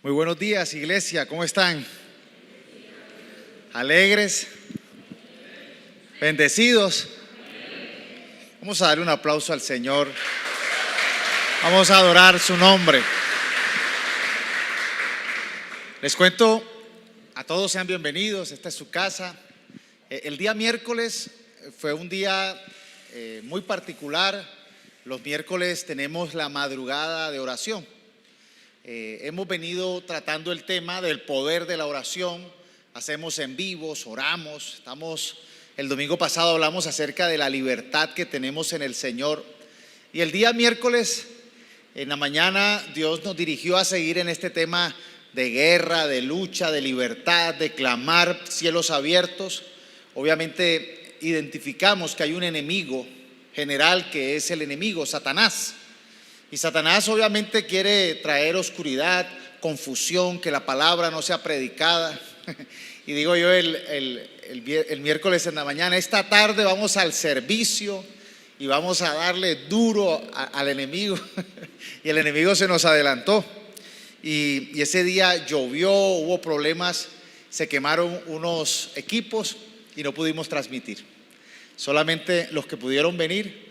Muy buenos días, iglesia, ¿cómo están? ¿Alegres? ¿Bendecidos? Vamos a darle un aplauso al Señor. Vamos a adorar su nombre. Les cuento, a todos sean bienvenidos, esta es su casa. El día miércoles fue un día muy particular. Los miércoles tenemos la madrugada de oración. Hemos venido tratando el tema del poder de la oración. Hacemos en vivos, oramos. El domingo pasado hablamos acerca de la libertad que tenemos en el Señor. Y el día miércoles, en la mañana, Dios nos dirigió a seguir en este tema de guerra, de lucha, de libertad, de clamar cielos abiertos. Obviamente identificamos que hay un enemigo general que es el enemigo, Satanás. Y Satanás obviamente quiere traer oscuridad, confusión, que la palabra no sea predicada. Y digo yo el miércoles en la mañana, esta tarde vamos al servicio y vamos a darle duro al enemigo. Y el enemigo se nos adelantó. Y ese día llovió, hubo problemas, se quemaron unos equipos y no pudimos transmitir. Solamente los que pudieron venir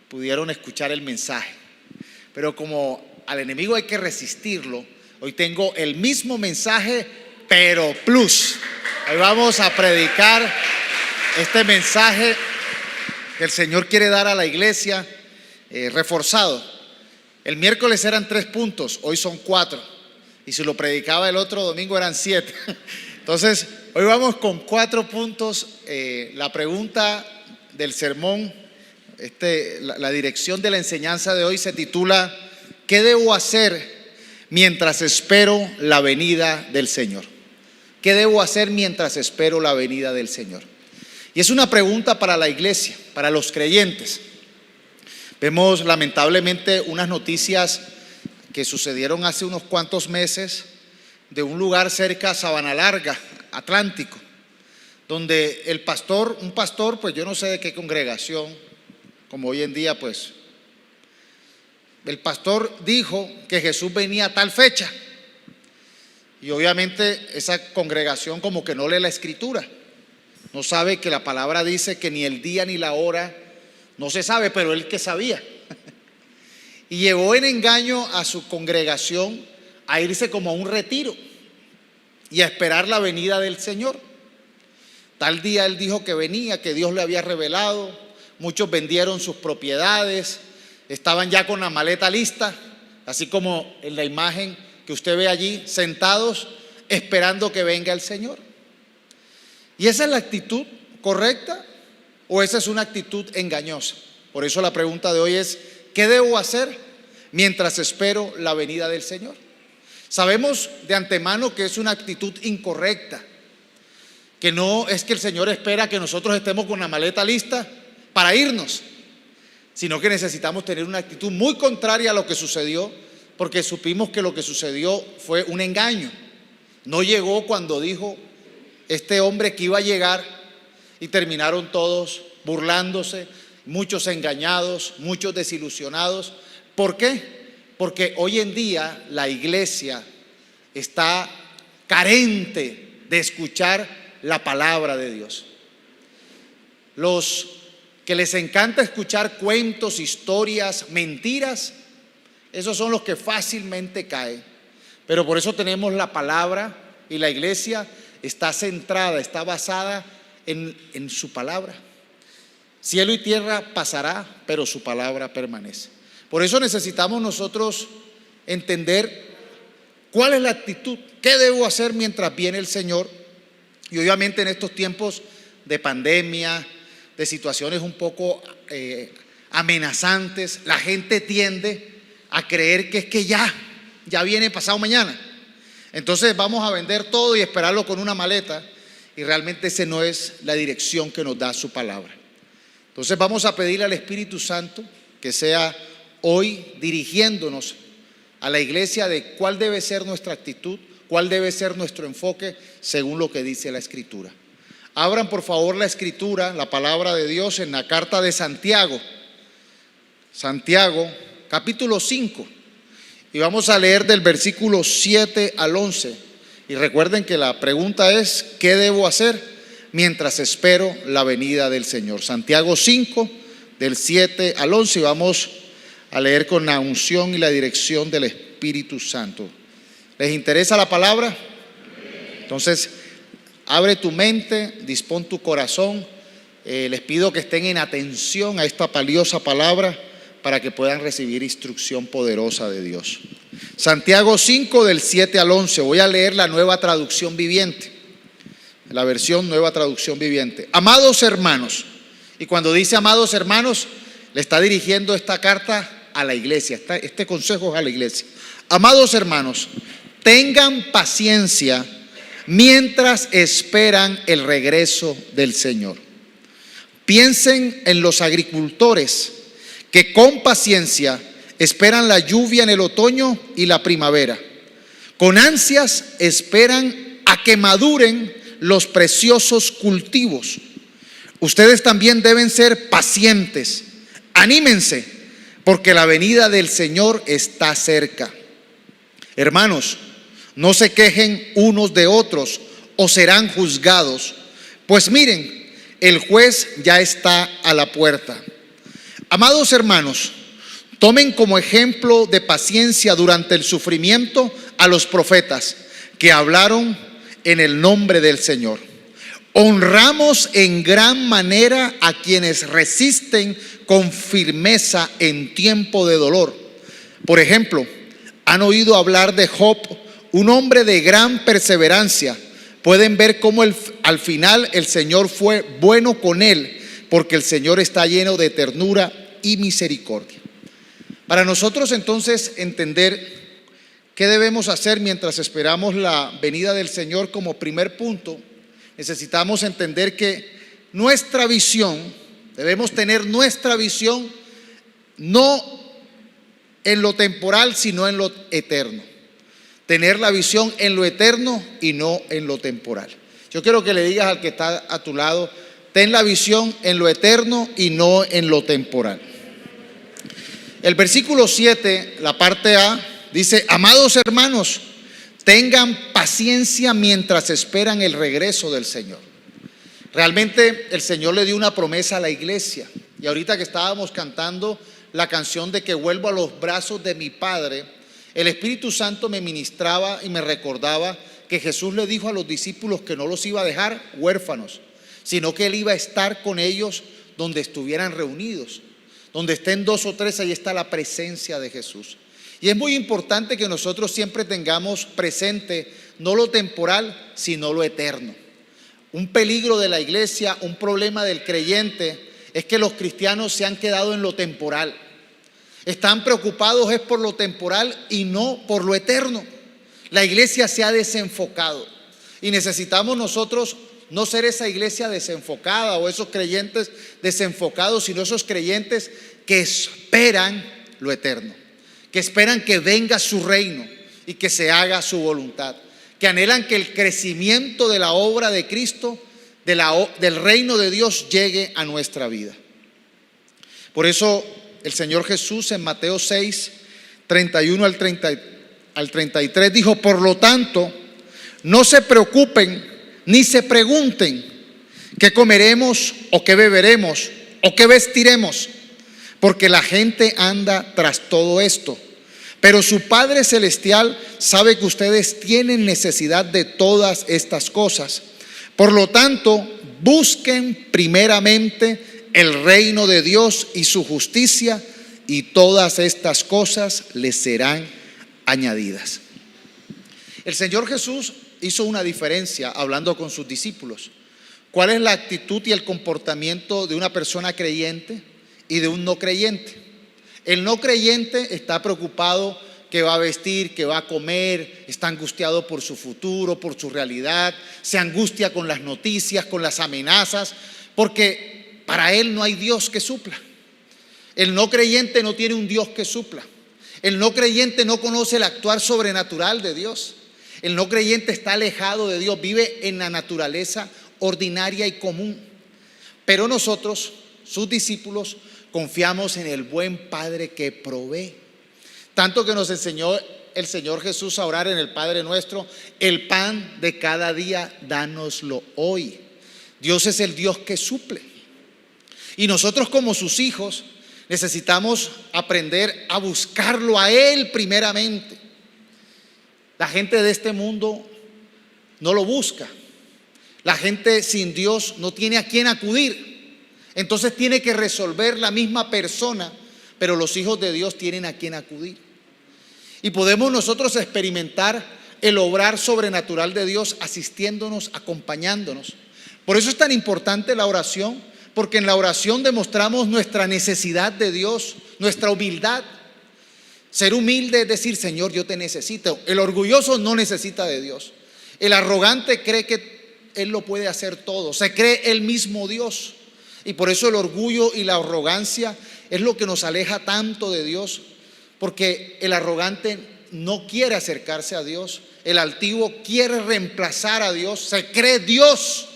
pudieron escuchar el mensaje. Pero como al enemigo hay que resistirlo, hoy tengo el mismo mensaje, pero plus. Hoy vamos a predicar este mensaje que el Señor quiere dar a la iglesia, reforzado. El miércoles eran 3 puntos, hoy son 4. Y si lo predicaba el otro domingo eran 7. Entonces, hoy vamos con 4 puntos. La pregunta del sermón, la dirección de la enseñanza de hoy se titula: ¿qué debo hacer mientras espero la venida del Señor? ¿Qué debo hacer mientras espero la venida del Señor? Y es una pregunta para la iglesia, para los creyentes. Vemos lamentablemente unas noticias que sucedieron hace unos cuantos meses de un lugar cerca a Sabana Larga, Atlántico, donde un pastor, pues yo no sé de qué congregación, como hoy en día, pues el pastor dijo que Jesús venía a tal fecha. Y obviamente esa congregación como que no lee la escritura, no sabe que la palabra dice que ni el día ni la hora no se sabe, pero él que sabía. Y llevó en engaño a su congregación a irse como a un retiro y a esperar la venida del Señor. Tal día él dijo que venía, que Dios le había revelado. Muchos vendieron sus propiedades, estaban ya con la maleta lista, así como en la imagen que usted ve allí, sentados esperando que venga el Señor. ¿Y esa es la actitud correcta o esa es una actitud engañosa? Por eso la pregunta de hoy es: ¿qué debo hacer mientras espero la venida del Señor? Sabemos de antemano que es una actitud incorrecta, que no es que el Señor espera que nosotros estemos con la maleta lista para irnos, sino que necesitamos tener una actitud muy contraria a lo que sucedió, porque supimos que lo que sucedió fue un engaño. No llegó cuando dijo este hombre que iba a llegar, y terminaron todos burlándose, muchos engañados, muchos desilusionados. ¿Por qué? Porque hoy en día la iglesia está carente de escuchar la palabra de Dios. Los que les encanta escuchar cuentos, historias, mentiras, esos son los que fácilmente caen. Pero por eso tenemos la palabra, y la iglesia está centrada, está basada en su palabra. Cielo y tierra pasará, pero su palabra permanece. Por eso necesitamos nosotros entender cuál es la actitud, qué debo hacer mientras viene el Señor. Y obviamente en estos tiempos de pandemia, de situaciones un poco amenazantes, la gente tiende a creer que es que ya viene pasado mañana. Entonces vamos a vender todo y esperarlo con una maleta, y realmente esa no es la dirección que nos da su palabra. Entonces vamos a pedirle al Espíritu Santo que sea hoy dirigiéndonos a la iglesia de cuál debe ser nuestra actitud, cuál debe ser nuestro enfoque según lo que dice la Escritura. Abran por favor la Escritura, la palabra de Dios, en la carta de Santiago, capítulo 5. y vamos a leer del versículo 7 al 11. Y recuerden que la pregunta es: ¿qué debo hacer mientras espero la venida del Señor? Santiago 5, del 7 al 11, y vamos a leer con la unción y la dirección del Espíritu Santo. ¿Les interesa la palabra? Entonces, abre tu mente, dispón tu corazón. Les pido que estén en atención a esta valiosa palabra para que puedan recibir instrucción poderosa de Dios. Santiago 5, del 7 al 11. Voy a leer la Nueva Traducción Viviente, la versión Nueva Traducción Viviente. Amados hermanos, y cuando dice amados hermanos, le está dirigiendo esta carta a la iglesia. Este consejo es a la iglesia. Amados hermanos, tengan paciencia mientras esperan el regreso del Señor. Piensen en los agricultores que con paciencia esperan la lluvia en el otoño y la primavera. Con ansias esperan a que maduren los preciosos cultivos. Ustedes también deben ser pacientes. Anímense, porque la venida del Señor está cerca. Hermanos, no se quejen unos de otros o serán juzgados. Pues miren, el juez ya está a la puerta. Amados hermanos, tomen como ejemplo de paciencia durante el sufrimiento a los profetas que hablaron en el nombre del Señor. Honramos en gran manera a quienes resisten con firmeza en tiempo de dolor. Por ejemplo, han oído hablar de Job, un hombre de gran perseverancia. Pueden ver cómo al final el Señor fue bueno con él, porque el Señor está lleno de ternura y misericordia. Para nosotros entonces entender qué debemos hacer mientras esperamos la venida del Señor, como primer punto, necesitamos entender que nuestra visión, debemos tener nuestra visión no en lo temporal, sino en lo eterno. Tener la visión en lo eterno y no en lo temporal. Yo quiero que le digas al que está a tu lado: ten la visión en lo eterno y no en lo temporal. El versículo 7, la parte A, dice: amados hermanos, tengan paciencia mientras esperan el regreso del Señor. Realmente el Señor le dio una promesa a la iglesia. Y ahorita que estábamos cantando la canción de que vuelvo a los brazos de mi Padre, el Espíritu Santo me ministraba y me recordaba que Jesús le dijo a los discípulos que no los iba a dejar huérfanos, sino que Él iba a estar con ellos donde estuvieran reunidos. Donde estén 2 o 3, ahí está la presencia de Jesús. Y es muy importante que nosotros siempre tengamos presente no lo temporal, sino lo eterno. Un peligro de la iglesia, un problema del creyente, es que los cristianos se han quedado en lo temporal. Están preocupados es por lo temporal y no por lo eterno. La iglesia se ha desenfocado y necesitamos nosotros no ser esa iglesia desenfocada o esos creyentes desenfocados, sino esos creyentes que esperan lo eterno, que esperan que venga su reino y que se haga su voluntad, que anhelan que el crecimiento de la obra de Cristo, del reino de Dios, llegue a nuestra vida. Por eso el Señor Jesús en Mateo 6, 31 al 33 dijo: por lo tanto, no se preocupen ni se pregunten qué comeremos o qué beberemos o qué vestiremos, porque la gente anda tras todo esto. Pero su Padre Celestial sabe que ustedes tienen necesidad de todas estas cosas. Por lo tanto, busquen primeramente el reino de Dios y su justicia, y todas estas cosas les serán añadidas. El Señor Jesús hizo una diferencia hablando con sus discípulos. ¿Cuál es la actitud y el comportamiento de una persona creyente y de un no creyente? El no creyente está preocupado qué va a vestir, qué va a comer, está angustiado por su futuro, por su realidad, se angustia con las noticias, con las amenazas, porque para él no hay Dios que supla. El no creyente no tiene un Dios que supla. El no creyente no conoce el actuar sobrenatural de Dios. El no creyente está alejado de Dios, vive en la naturaleza ordinaria y común. Pero nosotros, sus discípulos, confiamos en el buen Padre que provee. Tanto que nos enseñó el Señor Jesús a orar en el Padre Nuestro: el pan de cada día, dánoslo hoy. Dios es el Dios que suple. Y nosotros, como sus hijos, necesitamos aprender a buscarlo a Él primeramente. La gente de este mundo no lo busca. La gente sin Dios no tiene a quién acudir. Entonces tiene que resolver la misma persona, pero los hijos de Dios tienen a quién acudir. Y podemos nosotros experimentar el obrar sobrenatural de Dios asistiéndonos, acompañándonos. Por eso es tan importante la oración, porque en la oración demostramos nuestra necesidad de Dios, nuestra humildad. Ser humilde es decir: Señor, yo te necesito. El orgulloso no necesita de Dios. El arrogante cree que Él lo puede hacer todo, se cree Él mismo Dios. Y por eso el orgullo y la arrogancia es lo que nos aleja tanto de Dios, porque el arrogante no quiere acercarse a Dios, el altivo quiere reemplazar a Dios, se cree Dios.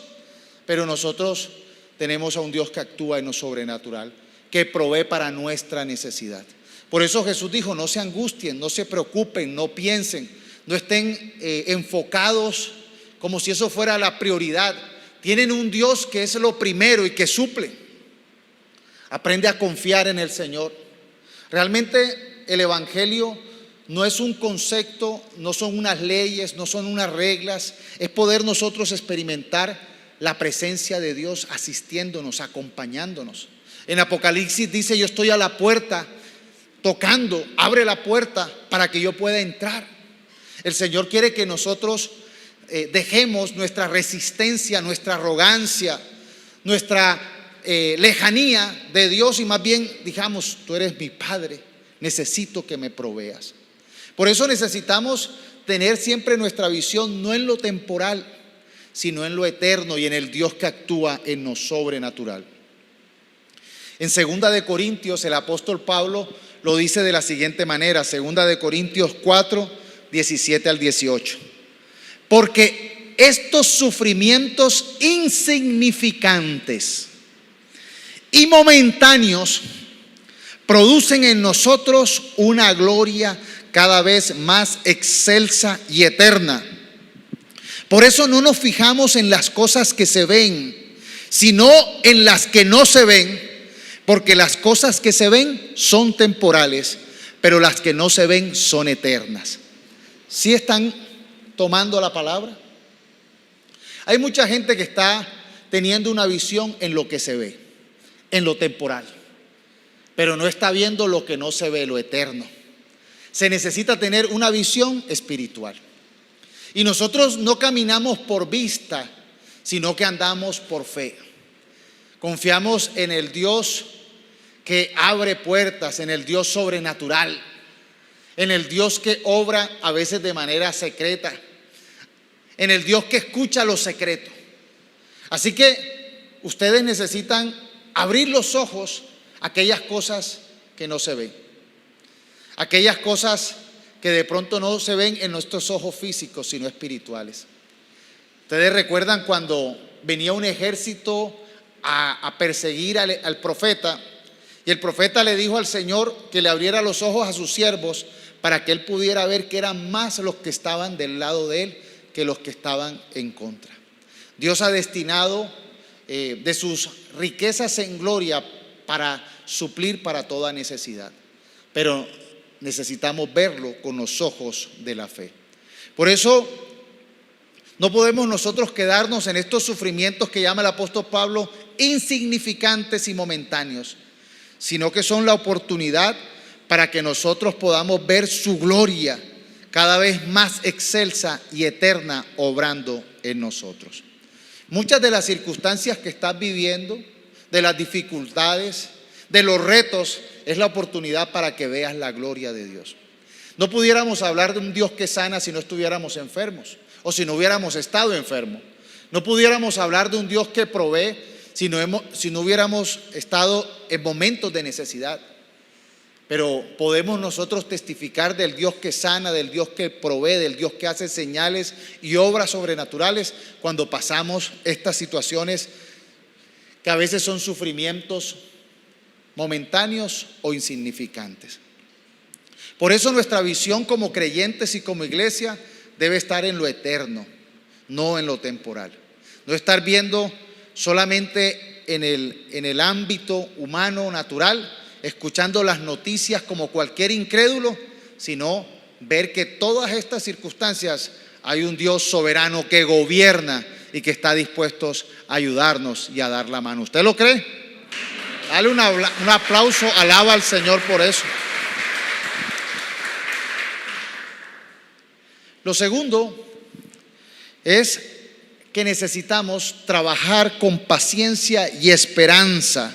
Pero nosotros tenemos a un Dios que actúa en lo sobrenatural, que provee para nuestra necesidad. Por eso Jesús dijo: no se angustien, no se preocupen, no piensen, no estén enfocados como si eso fuera la prioridad. Tienen un Dios que es lo primero y que suple. Aprende a confiar en el Señor. Realmente el Evangelio no es un concepto, no son unas leyes, no son unas reglas. Es poder nosotros experimentar la presencia de Dios asistiéndonos, acompañándonos. En Apocalipsis dice: yo estoy a la puerta tocando, abre la puerta para que yo pueda entrar. El Señor quiere que nosotros dejemos nuestra resistencia, nuestra arrogancia, nuestra lejanía de Dios, y más bien digamos: tú eres mi Padre, necesito que me proveas. Por eso necesitamos tener siempre nuestra visión no en lo temporal, sino en lo eterno y en el Dios que actúa en lo sobrenatural. En 2 de Corintios el apóstol Pablo lo dice de la siguiente manera: 2 de Corintios 4, 17 al 18. Porque estos sufrimientos insignificantes y momentáneos producen en nosotros una gloria cada vez más excelsa y eterna. Por eso no nos fijamos en las cosas que se ven, sino en las que no se ven, porque las cosas que se ven son temporales, pero las que no se ven son eternas. ¿Sí están tomando la palabra? Hay mucha gente que está teniendo una visión en lo que se ve, en lo temporal, pero no está viendo lo que no se ve, lo eterno. Se necesita tener una visión espiritual. Y nosotros no caminamos por vista, sino que andamos por fe. Confiamos en el Dios que abre puertas, en el Dios sobrenatural, en el Dios que obra a veces de manera secreta, en el Dios que escucha lo secreto. Así que ustedes necesitan abrir los ojos a aquellas cosas que no se ven, aquellas cosas que de pronto no se ven en nuestros ojos físicos, sino espirituales. Ustedes recuerdan cuando venía un ejército a perseguir al profeta, y el profeta le dijo al Señor que le abriera los ojos a sus siervos para que él pudiera ver que eran más los que estaban del lado de él que los que estaban en contra. Dios ha destinado de sus riquezas en gloria para suplir para toda necesidad, pero necesitamos verlo con los ojos de la fe. Por eso no podemos nosotros quedarnos en estos sufrimientos que llama el apóstol Pablo insignificantes y momentáneos, sino que son la oportunidad para que nosotros podamos ver su gloria cada vez más excelsa y eterna obrando en nosotros. Muchas de las circunstancias que estás viviendo, de las dificultades, de los retos, es la oportunidad para que veas la gloria de Dios. No pudiéramos hablar de un Dios que sana si no estuviéramos enfermos o si no hubiéramos estado enfermos. No pudiéramos hablar de un Dios que provee si no hubiéramos estado en momentos de necesidad. Pero podemos nosotros testificar del Dios que sana, del Dios que provee, del Dios que hace señales y obras sobrenaturales cuando pasamos estas situaciones que a veces son sufrimientos momentáneos o insignificantes. Por eso nuestra visión como creyentes y como iglesia debe estar en lo eterno, no en lo temporal. No estar viendo solamente en el ámbito humano, natural, escuchando las noticias como cualquier incrédulo, sino ver que todas estas circunstancias hay un Dios soberano que gobierna y que está dispuesto a ayudarnos y a dar la mano. ¿Usted lo cree? Dale un aplauso, alaba al Señor por eso. Lo segundo es que necesitamos trabajar con paciencia y esperanza,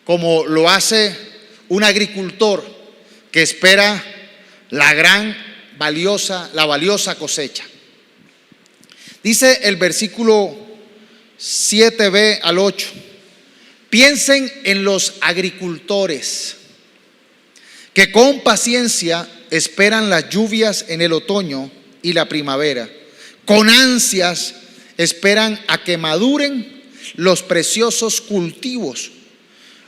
como lo hace un agricultor que espera la valiosa cosecha. Dice el versículo 7b al 8: piensen en los agricultores que con paciencia esperan las lluvias en el otoño y la primavera. Con ansias esperan a que maduren los preciosos cultivos.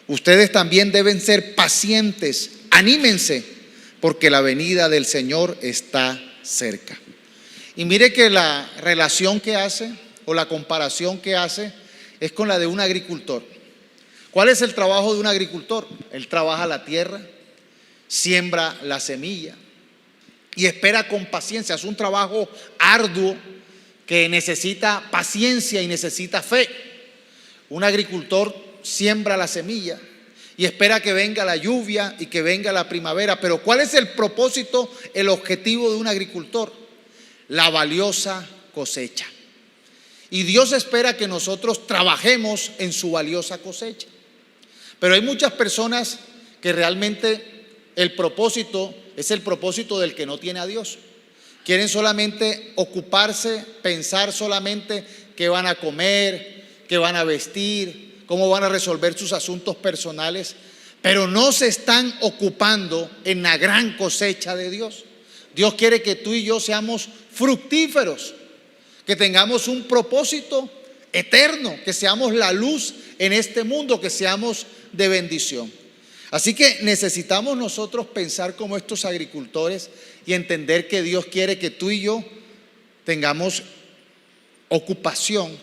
Ustedes también deben ser pacientes. Anímense, porque la venida del Señor está cerca. Y mire que la relación que hace, o la comparación que hace, es con la de un agricultor. ¿Cuál es el trabajo de un agricultor? Él trabaja la tierra, siembra la semilla y espera con paciencia. Es un trabajo arduo que necesita paciencia y necesita fe. Un agricultor siembra la semilla y espera que venga la lluvia y que venga la primavera. Pero ¿cuál es el propósito, el objetivo de un agricultor? La valiosa cosecha. Y Dios espera que nosotros trabajemos en su valiosa cosecha. Pero hay muchas personas que realmente el propósito es el propósito del que no tiene a Dios. Quieren solamente ocuparse, pensar solamente qué van a comer, qué van a vestir, cómo van a resolver sus asuntos personales, pero no se están ocupando en la gran cosecha de Dios. Dios quiere que tú y yo seamos fructíferos, que tengamos un propósito eterno, que seamos la luz en este mundo, que seamos de bendición. Así que necesitamos nosotros pensar como estos agricultores y entender que Dios quiere que tú y yo tengamos ocupación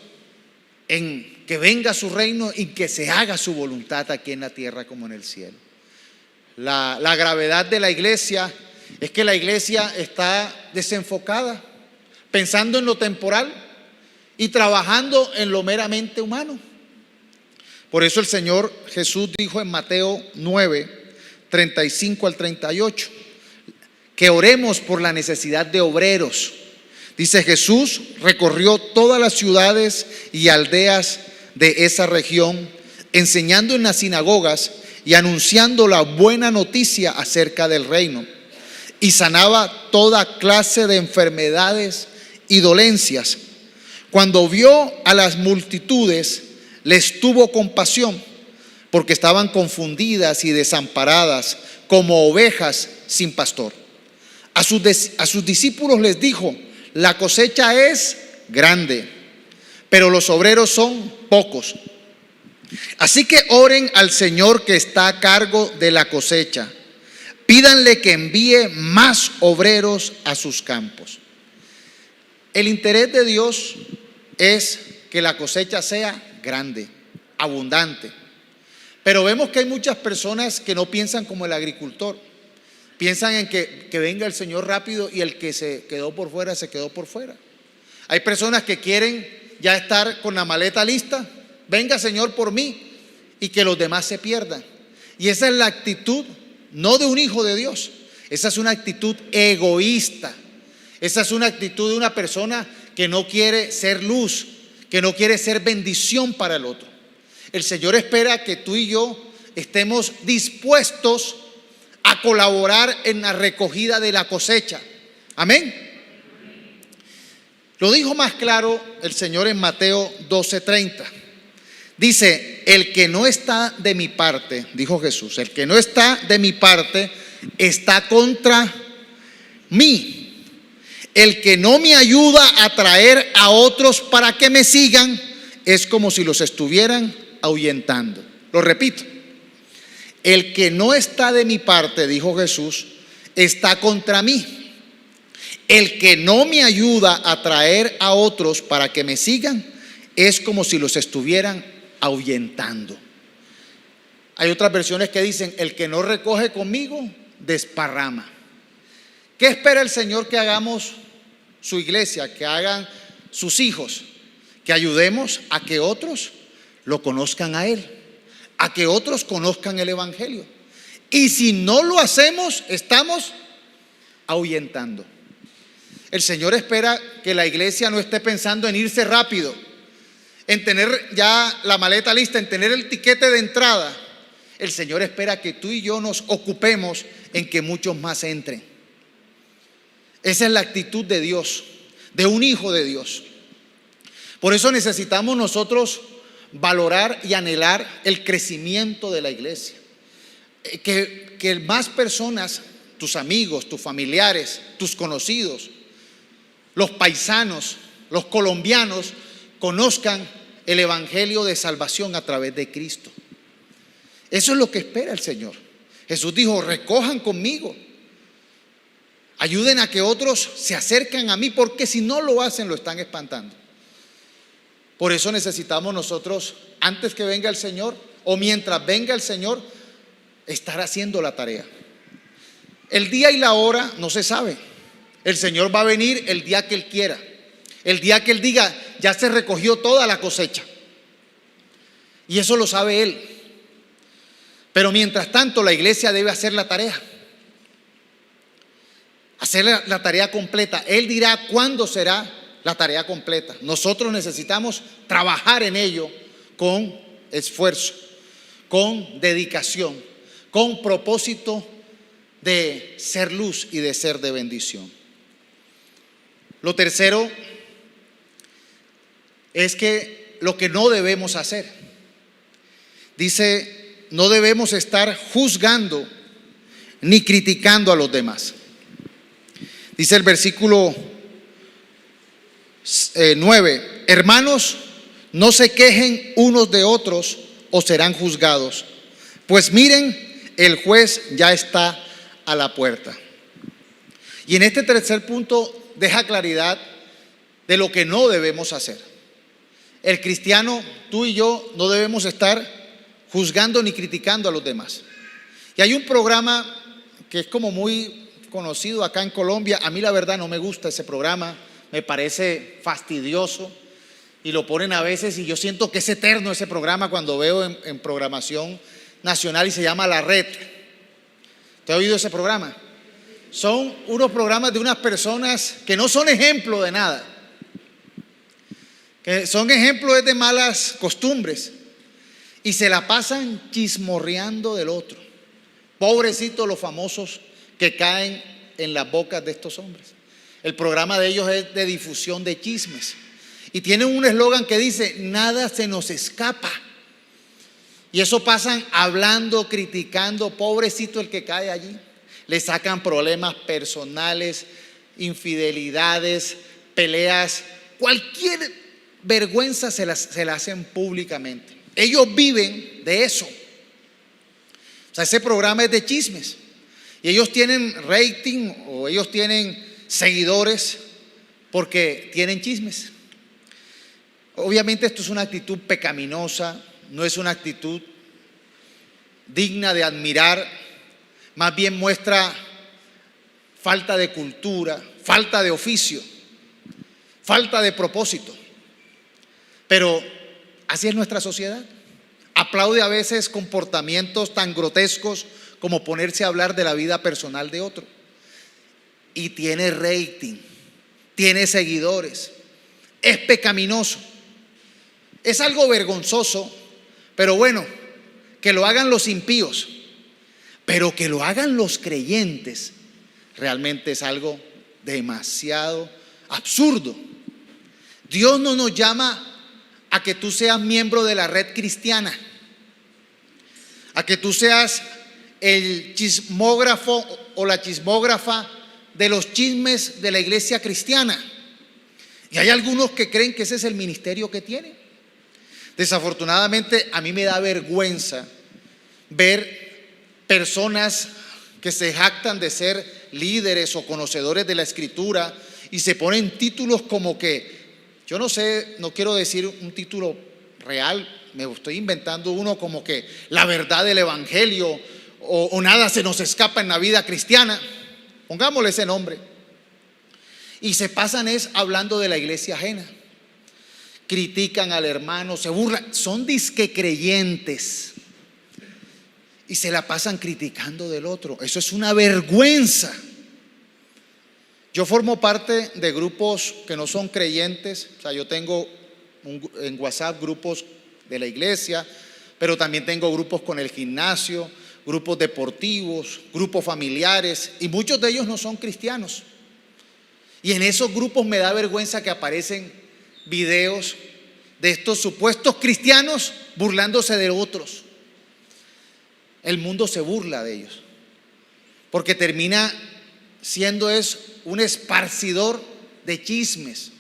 en que venga su reino y que se haga su voluntad aquí en la tierra como en el cielo. La gravedad de la iglesia es que la iglesia está desenfocada, pensando en lo temporal y trabajando en lo meramente humano. Por eso el Señor Jesús dijo en Mateo 9, 35 al 38, que oremos por la necesidad de obreros. Dice: Jesús recorrió todas las ciudades y aldeas de esa región, enseñando en las sinagogas y anunciando la buena noticia acerca del reino, y sanaba toda clase de enfermedades y dolencias. Cuando vio a las multitudes, les tuvo compasión, porque estaban confundidas y desamparadas como ovejas sin pastor. A sus discípulos les dijo: la cosecha es grande, pero los obreros son pocos. Así que oren al Señor que está a cargo de la cosecha. Pídanle que envíe más obreros a sus campos. El interés de Dios es que la cosecha sea grande, abundante. Pero vemos que hay muchas personas que no piensan como el agricultor. Piensan en que venga el Señor rápido y el que se quedó por fuera, se quedó por fuera. Hay personas que quieren ya estar con la maleta lista. Venga, Señor, por mí, y que los demás se pierdan. Y esa es la actitud, no de un hijo de Dios. Esa es una actitud egoísta. Esa es una actitud de una persona que no quiere ser luz, que no quiere ser bendición para el otro. El Señor espera que tú y yo estemos dispuestos a colaborar en la recogida de la cosecha. Amén. Lo dijo más claro el Señor en Mateo 12:30. Dice: el que no está de mi parte, dijo Jesús, el que no está de mi parte está contra mí. El que no me ayuda a traer a otros para que me sigan es como si los estuvieran ahuyentando. Lo repito: el que no está de mi parte, dijo Jesús, está contra mí. El que no me ayuda a traer a otros para que me sigan es como si los estuvieran ahuyentando. Hay otras versiones que dicen: el que no recoge conmigo, desparrama. ¿Qué espera el Señor que hagamos su iglesia, que hagan sus hijos? Que ayudemos a que otros lo conozcan a Él, a que otros conozcan el Evangelio. Y si no lo hacemos, estamos ahuyentando. El Señor espera que la iglesia no esté pensando en irse rápido, en tener ya la maleta lista, en tener el tiquete de entrada. El Señor espera que tú y yo nos ocupemos en que muchos más entren. Esa es la actitud de Dios, de un hijo de Dios. Por eso necesitamos nosotros valorar y anhelar el crecimiento de la iglesia. Que más personas, tus amigos, tus familiares, tus conocidos, los paisanos, los colombianos, conozcan el evangelio de salvación a través de Cristo. Eso es lo que espera el Señor. Jesús dijo: recojan conmigo, ayuden a que otros se acerquen a mí, porque si no lo hacen, lo están espantando. Por eso necesitamos nosotros, antes que venga el Señor o mientras venga el Señor, estar haciendo la tarea. El día y la hora no se sabe. El Señor va a venir el día que Él quiera, el día que Él diga: ya se recogió toda la cosecha. Y eso lo sabe Él. Pero mientras tanto, la iglesia debe hacer la tarea, hacer la tarea completa. Él dirá cuándo será la tarea completa. Nosotros necesitamos trabajar en ello con esfuerzo, con dedicación, con propósito de ser luz y de ser de bendición. Lo tercero es que lo que no debemos hacer, dice: no debemos estar juzgando ni criticando a los demás. Dice el versículo 9: hermanos, no se quejen unos de otros o serán juzgados, pues miren, el juez ya está a la puerta. Y en este tercer punto deja claridad de lo que no debemos hacer. El cristiano, tú y yo, no debemos estar juzgando ni criticando a los demás. Y hay un programa que es como muy conocido acá en Colombia. A mí la verdad no me gusta ese programa, me parece fastidioso y lo ponen a veces y yo siento que es eterno ese programa cuando veo en programación nacional, y se llama La Red. ¿Te has oído ese programa? Son unos programas de unas personas que no son ejemplo de nada, que son ejemplos de malas costumbres, y se la pasan chismorreando del otro. Pobrecitos los famosos que caen en las bocas de estos hombres. El programa de ellos es de difusión de chismes y tienen un eslogan que dice: nada se nos escapa. Y eso pasan hablando, criticando. Pobrecito el que cae allí. Le sacan problemas personales, infidelidades, peleas, cualquier vergüenza se la hacen públicamente. Ellos viven de eso. O sea, ese programa es de chismes. Y ellos tienen rating o ellos tienen seguidores porque tienen chismes. Obviamente esto es una actitud pecaminosa, no es una actitud digna de admirar, más bien muestra falta de cultura, falta de oficio, falta de propósito. Pero así es nuestra sociedad. Aplaude a veces comportamientos tan grotescos como ponerse a hablar de la vida personal de otro. Y tiene rating, tiene seguidores, es pecaminoso. Es algo vergonzoso, pero bueno, que lo hagan los impíos, pero que lo hagan los creyentes, realmente es algo demasiado absurdo. Dios no nos llama a que tú seas miembro de la red cristiana, a que tú seas el chismógrafo o la chismógrafa de los chismes de la iglesia cristiana. Y hay algunos que creen que ese es el ministerio que tienen. Desafortunadamente, a mí me da vergüenza ver personas que se jactan de ser líderes o conocedores de la Escritura y se ponen títulos como que, yo no sé, no quiero decir un título real, me estoy inventando uno como que la verdad del Evangelio o nada se nos escapa en la vida cristiana, pongámosle ese nombre. Y se pasan hablando de la iglesia ajena. Critican al hermano, se burlan, son disque creyentes y se la pasan criticando del otro. Eso es una vergüenza. Yo formo parte de grupos que no son creyentes, o sea, yo tengo en WhatsApp grupos de la iglesia, pero también tengo grupos con el gimnasio, grupos deportivos, grupos familiares, y muchos de ellos no son cristianos. Y en esos grupos me da vergüenza que aparecen videos de estos supuestos cristianos burlándose de otros. El mundo se burla de ellos, porque termina siendo un esparcidor de chismes,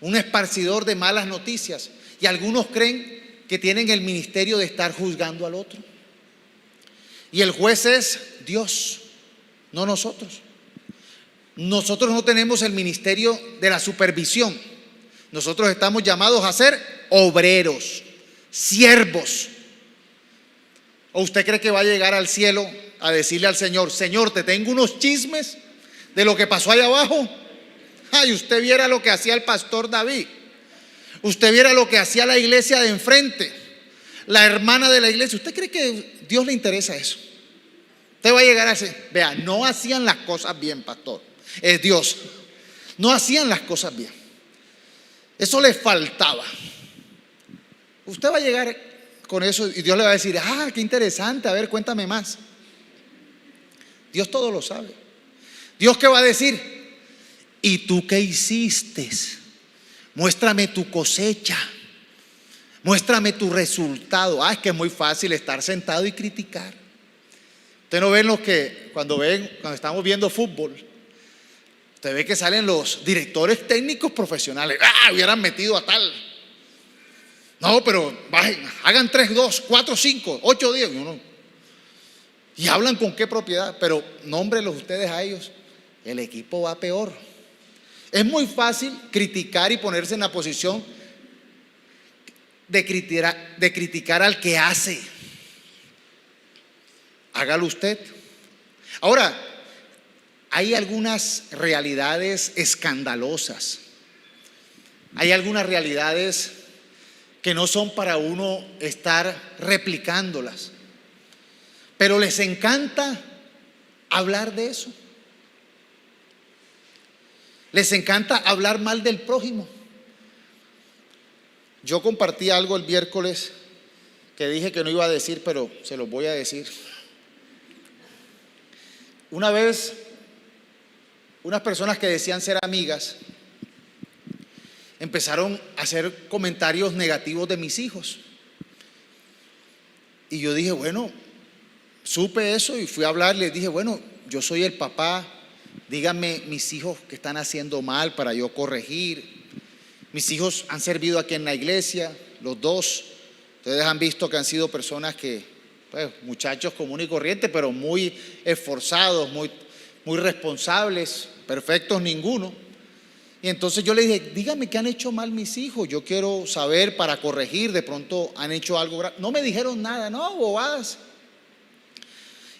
un esparcidor de malas noticias, y algunos creen que tienen el ministerio de estar juzgando al otro. Y el juez es Dios, no nosotros. Nosotros no tenemos el ministerio de la supervisión. Nosotros estamos llamados a ser obreros, siervos. ¿O usted cree que va a llegar al cielo a decirle al Señor: Señor, te tengo unos chismes de lo que pasó allá abajo? Ay, usted viera lo que hacía el pastor David. Usted viera lo que hacía la iglesia de enfrente, la hermana de la iglesia. ¿Usted cree que a Dios le interesa eso? Usted va a llegar a decir: vea, no hacían las cosas bien, pastor. Es Dios. No hacían las cosas bien. Eso les faltaba. Usted va a llegar con eso y Dios le va a decir: ah, qué interesante, a ver, cuéntame más. Dios todo lo sabe. Dios, ¿qué va a decir? ¿Y tú qué hiciste? Muéstrame tu cosecha, muéstrame tu resultado. Ah, es que es muy fácil estar sentado y criticar. Usted no ven cuando estamos viendo fútbol, usted ve que salen los directores técnicos profesionales. Ah, hubieran metido a tal. No, pero bajen, hagan 3-2, 4-5, 8-10. Y hablan con qué propiedad, pero nómbrelos ustedes a ellos. El equipo va peor. Es muy fácil criticar y ponerse en la posición de criticar al que hace. Hágalo usted. Ahora, hay algunas realidades escandalosas. Hay algunas realidades que no son para uno estar replicándolas, pero les encanta hablar de eso. Les encanta hablar mal del prójimo. Yo compartí algo el miércoles que dije que no iba a decir, pero se los voy a decir. Una vez, unas personas que decían ser amigas empezaron a hacer comentarios negativos de mis hijos. Y yo dije, bueno, supe eso y fui a hablar. Les dije, bueno, yo soy el papá. Díganme mis hijos que están haciendo mal para yo corregir. Mis hijos han servido aquí en la iglesia, los dos. Ustedes han visto que han sido personas que, pues, muchachos comunes y corrientes, pero muy esforzados, muy responsables, perfectos ninguno. Y entonces yo le dije, díganme qué han hecho mal mis hijos. Yo quiero saber para corregir, de pronto han hecho algo grave. No me dijeron nada, no, bobadas.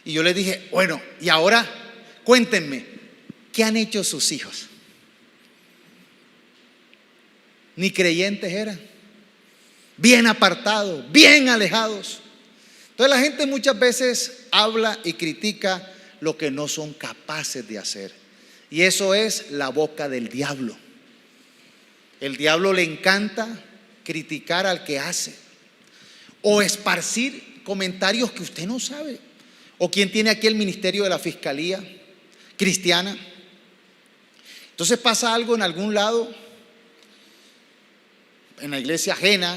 Y yo les dije, bueno, y ahora cuéntenme, ¿qué han hecho sus hijos? Ni creyentes eran, bien apartados, bien alejados. Entonces la gente muchas veces habla y critica lo que no son capaces de hacer. Y eso es la boca del diablo. El diablo le encanta criticar al que hace o esparcir comentarios que usted no sabe. O quien tiene aquí el ministerio de la fiscalía cristiana. Entonces pasa algo en algún lado, en la iglesia ajena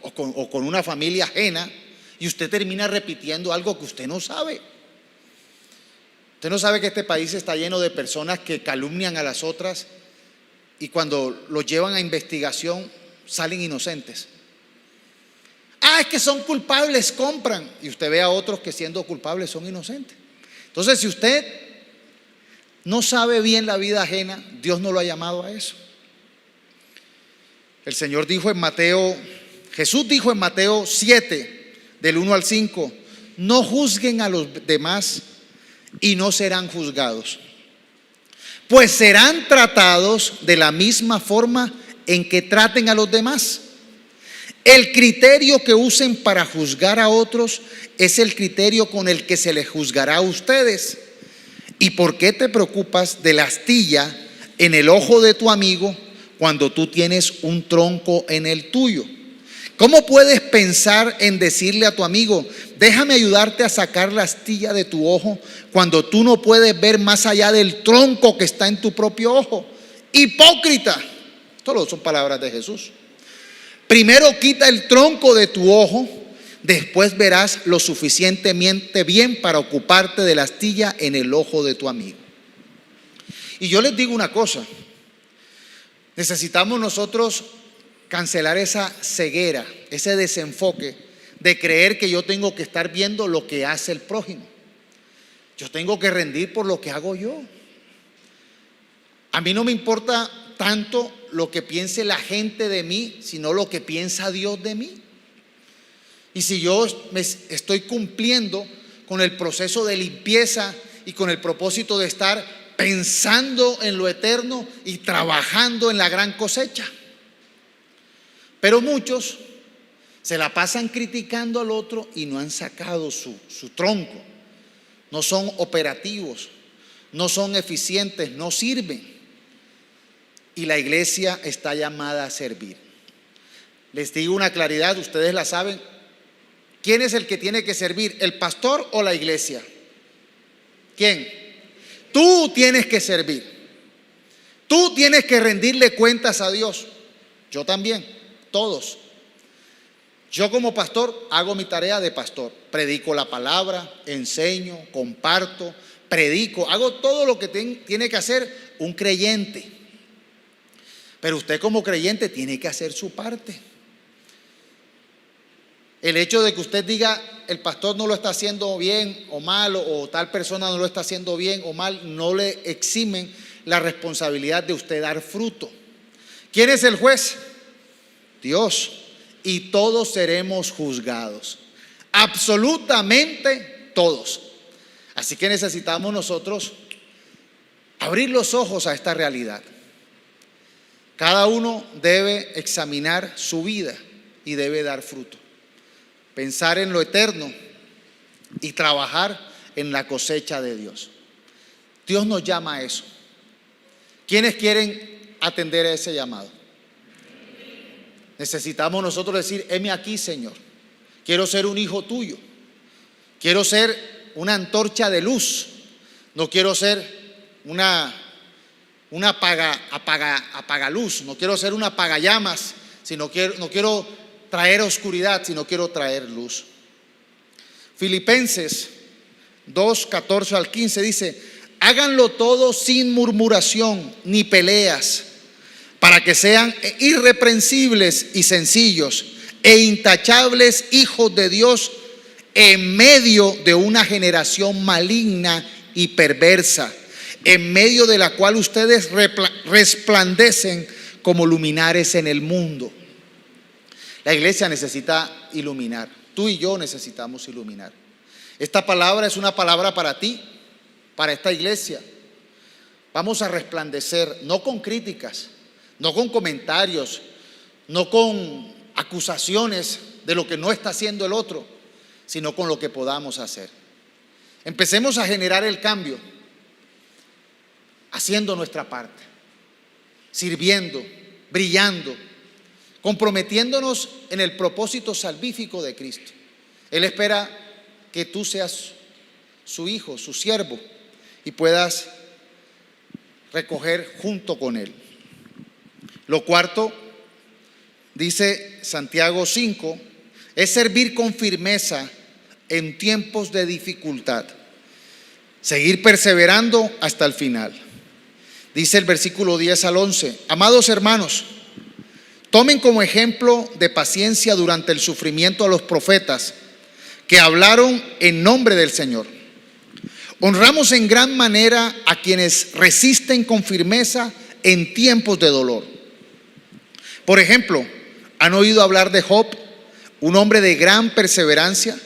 o con una familia ajena, y usted termina repitiendo algo que usted no sabe. Usted no sabe que este país está lleno de personas que calumnian a las otras y cuando los llevan a investigación salen inocentes. Ah, es que son culpables, compran. Y usted ve a otros que siendo culpables son inocentes. Entonces, si usted no sabe bien la vida ajena, Dios no lo ha llamado a eso. El Señor dijo en Mateo, Jesús dijo en Mateo 7, del 1 al 5, no juzguen a los demás y no serán juzgados, pues serán tratados de la misma forma en que traten a los demás. El criterio que usen para juzgar a otros es el criterio con el que se les juzgará a ustedes. ¿Y por qué te preocupas de la astilla en el ojo de tu amigo cuando tú tienes un tronco en el tuyo? ¿Cómo puedes pensar en decirle a tu amigo, déjame ayudarte a sacar la astilla de tu ojo, cuando tú no puedes ver más allá del tronco que está en tu propio ojo? Hipócrita. Todos son palabras de Jesús. Primero quita el tronco de tu ojo, después verás lo suficientemente bien para ocuparte de la astilla en el ojo de tu amigo. Y yo les digo una cosa, necesitamos nosotros cancelar esa ceguera, ese desenfoque de creer que yo tengo que estar viendo lo que hace el prójimo. Yo tengo que rendir por lo que hago yo. A mí no me importa tanto lo que piense la gente de mí, sino lo que piensa Dios de mí. Y si yo me estoy cumpliendo con el proceso de limpieza y con el propósito de estar pensando en lo eterno y trabajando en la gran cosecha. Pero muchos se la pasan criticando al otro y no han sacado su tronco. No son operativos, no son eficientes, no sirven. Y la iglesia está llamada a servir. Les digo una claridad, ustedes la saben. ¿Quién es el que tiene que servir? ¿El pastor o la iglesia? ¿Quién? Tú tienes que servir. Tú tienes que rendirle cuentas a Dios. Yo también, todos. Yo como pastor hago mi tarea de pastor. Predico la palabra, enseño, comparto, predico. Hago todo lo que tiene que hacer un creyente. Pero usted como creyente tiene que hacer su parte. El hecho de que usted diga el pastor no lo está haciendo bien o mal, o tal persona no lo está haciendo bien o mal, no le eximen la responsabilidad de usted dar fruto. ¿Quién es el juez? Dios. Y todos seremos juzgados. Absolutamente todos. Así que necesitamos nosotros abrir los ojos a esta realidad. Cada uno debe examinar su vida y debe dar fruto. Pensar en lo eterno y trabajar en la cosecha de Dios. Dios nos llama a eso. ¿Quiénes quieren atender a ese llamado? Necesitamos nosotros decir, heme aquí, Señor. Quiero ser un hijo tuyo. Quiero ser una antorcha de luz. No quiero ser una apagaluz. No quiero ser una apagallamas. No quiero traer oscuridad, sino quiero traer luz. Filipenses 2, 14 al 15 dice, háganlo todo sin murmuración ni peleas, para que sean irreprensibles y sencillos e intachables hijos de Dios en medio de una generación maligna y perversa, en medio de la cual ustedes resplandecen como luminares en el mundo. La iglesia necesita iluminar. Tú y yo necesitamos iluminar. Esta palabra es una palabra para ti, para esta iglesia. Vamos a resplandecer, no con críticas, no con comentarios, no con acusaciones de lo que no está haciendo el otro, sino con lo que podamos hacer. Empecemos a generar el cambio, haciendo nuestra parte, sirviendo, brillando, comprometiéndonos en el propósito salvífico de Cristo. Él espera que tú seas su hijo, su siervo, y puedas recoger junto con Él. Lo cuarto, dice Santiago 5, es servir con firmeza en tiempos de dificultad, seguir perseverando hasta el final. Dice el versículo 10 al 11, amados hermanos, tomen como ejemplo de paciencia durante el sufrimiento a los profetas que hablaron en nombre del Señor. Honramos en gran manera a quienes resisten con firmeza en tiempos de dolor. Por ejemplo, ¿han oído hablar de Job, un hombre de gran perseverancia?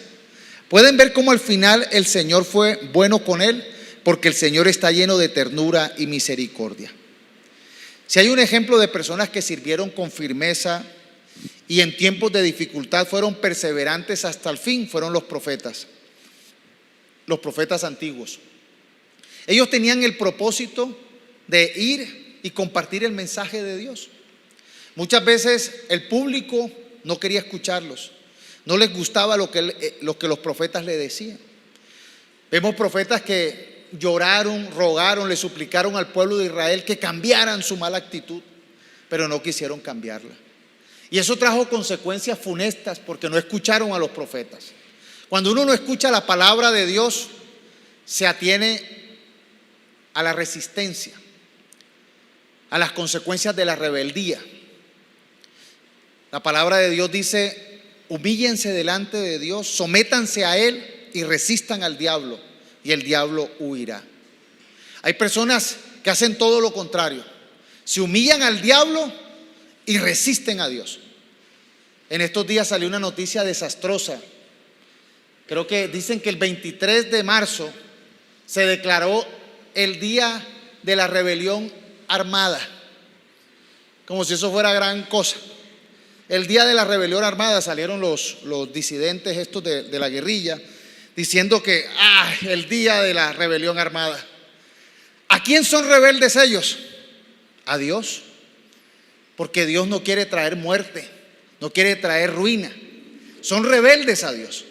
Pueden ver cómo al final el Señor fue bueno con él, porque el Señor está lleno de ternura y misericordia. Si hay un ejemplo de personas que sirvieron con firmeza y en tiempos de dificultad fueron perseverantes hasta el fin, fueron los profetas antiguos. Ellos tenían el propósito de ir y compartir el mensaje de Dios. Muchas veces el público no quería escucharlos, no les gustaba lo que los profetas le decían. Vemos profetas que lloraron, rogaron, le suplicaron al pueblo de Israel que cambiaran su mala actitud, pero no quisieron cambiarla. Y eso trajo consecuencias funestas porque no escucharon a los profetas. Cuando uno no escucha la palabra de Dios, se atiene a la resistencia, a las consecuencias de la rebeldía. La palabra de Dios dice: humíllense delante de Dios, sométanse a Él y resistan al diablo, y el diablo huirá. Hay personas que hacen todo lo contrario, se humillan al diablo y resisten a Dios. En estos días salió una noticia desastrosa. Creo que dicen que el 23 de marzo se declaró el día de la rebelión armada, como si eso fuera gran cosa. El día de la rebelión armada salieron los disidentes estos de la guerrilla diciendo que el día de la rebelión armada. ¿A quién son rebeldes ellos? A Dios, porque Dios no quiere traer muerte, no quiere traer ruina. Son rebeldes a Dios,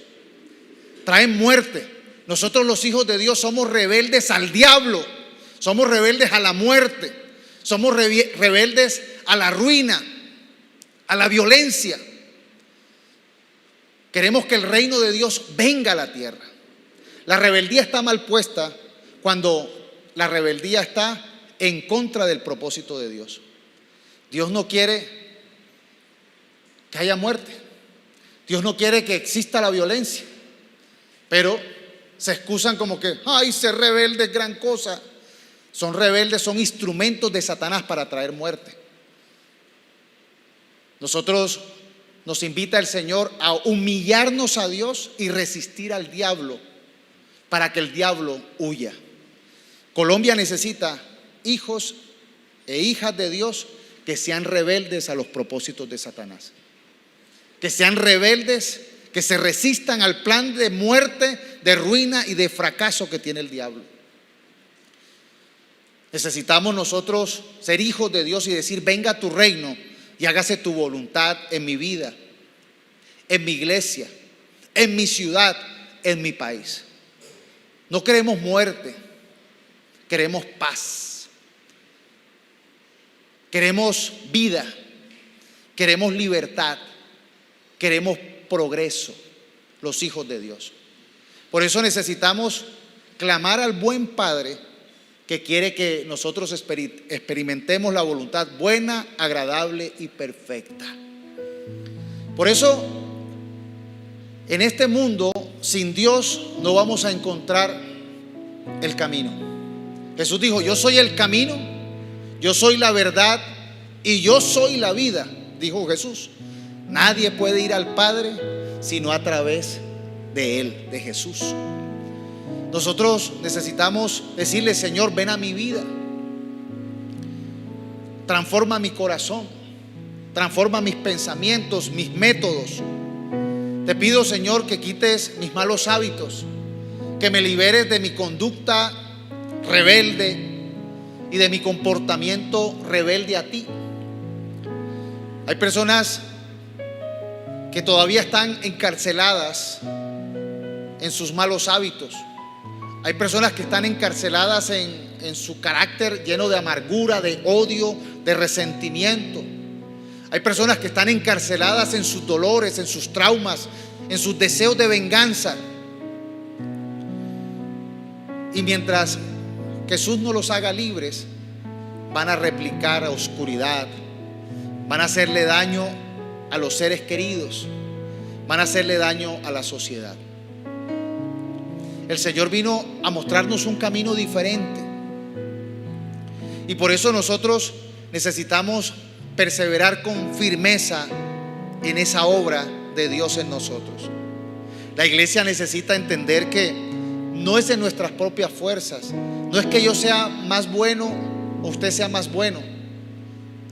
traen muerte. Nosotros los hijos de Dios somos rebeldes al diablo, somos rebeldes a la muerte, somos rebeldes a la ruina, a la violencia. Queremos que el reino de Dios venga a la tierra. La rebeldía está mal puesta cuando la rebeldía está en contra del propósito de Dios. Dios no quiere que haya muerte, Dios no quiere que exista la violencia, pero se excusan como que ser rebelde es gran cosa. Son rebeldes, son instrumentos de Satanás para traer muerte. Nos invita el Señor a humillarnos a Dios y resistir al diablo para que el diablo huya. Colombia necesita hijos e hijas de Dios que sean rebeldes a los propósitos de Satanás, que sean rebeldes, que se resistan al plan de muerte, de ruina y de fracaso que tiene el diablo. Necesitamos nosotros ser hijos de Dios y decir: venga tu reino y hágase tu voluntad en mi vida, en mi iglesia, en mi ciudad, en mi país. No queremos muerte, queremos paz, queremos vida, queremos libertad, queremos progreso, los hijos de Dios. Por eso necesitamos clamar al buen Padre que quiere que nosotros experimentemos la voluntad buena, agradable y perfecta. Por eso, en este mundo sin Dios no vamos a encontrar el camino. Jesús dijo: yo soy el camino, yo soy la verdad y yo soy la vida, dijo Jesús. Nadie puede ir al Padre sino a través de Él, de Jesús. Nosotros necesitamos decirle: Señor, ven a mi vida, transforma mi corazón, transforma mis pensamientos, mis métodos. Te pido, Señor, que quites mis malos hábitos, que me liberes de mi conducta rebelde y de mi comportamiento rebelde a ti. Hay personas que todavía están encarceladas en sus malos hábitos. Hay personas que están encarceladas en su carácter lleno de amargura, de odio, de resentimiento. Hay personas que están encarceladas en sus dolores, en sus traumas, en sus deseos de venganza. Y mientras Jesús no los haga libres, van a replicar a oscuridad, van a hacerle daño a los seres queridos, van a hacerle daño a la sociedad. El Señor vino a mostrarnos un camino diferente. Y por eso nosotros necesitamos perseverar con firmeza en esa obra de Dios en nosotros. La iglesia necesita entender que no es en nuestras propias fuerzas, no es que yo sea más bueno o usted sea más bueno,